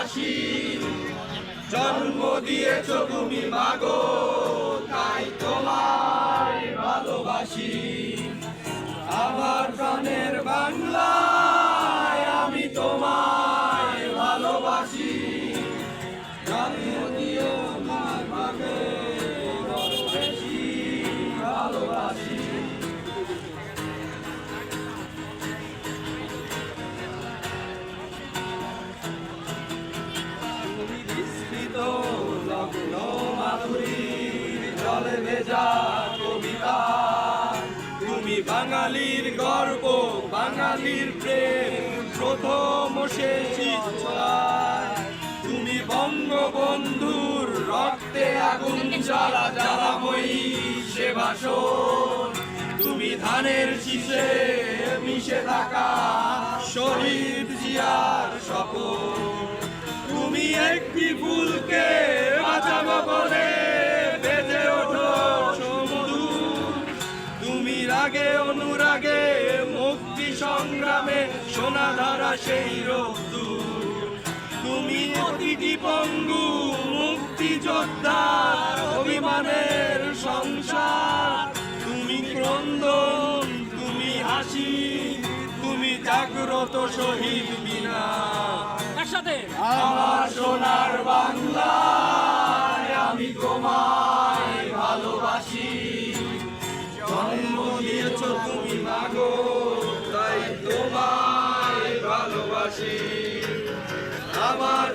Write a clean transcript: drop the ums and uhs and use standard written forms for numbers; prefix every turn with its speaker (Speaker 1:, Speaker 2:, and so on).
Speaker 1: ভালোবাসি। জন্ম দিয়েছ তুমি মাগো, তাই তোমায় ভালোবাসি। আমার প্রাণের বাংলায় আমি তোমায় ভালোবাসি। জন্ম দিও তুমি মাগো, বড় বেশি ভালোবাসি। তুমি বিস্তৃত লগ্ন মাধুরীর জলে ভেজা কবিতা। তুমি বাঙালির গর্ব, বাঙালির প্রেম, প্রথম শেষ ইচ্ছা। তুমি বঙ্গবন্ধুর রক্তে আগুন জ্বালা জ্বালাময়ী সে ভাষণ। তুমি ধানের শীষে মিশে থাকা শহীদ জিয়ার শপথ। তুমি একটি ফুলকে বাঁচাবো বলে বেজে ওঠো সমুদূর। তুমি রাগে অনুরাগে মুক্তি সংগ্রামে সোনাধারা সেই রোদ্দুর। তুমি অতিথি পঙ্গু মুক্তিযোদ্ধার অভিমানের সংসার। তুমি ক্রন্দন, তুমি হাসি, তুমি জাগ্রত শহীদ মিনার। আমার সোনার বাংলায় আমি তোমায় ভালোবাসি। জন্ম দিয়েছ তুমি মাগো, তাই তোমায় ভালোবাসি। আমার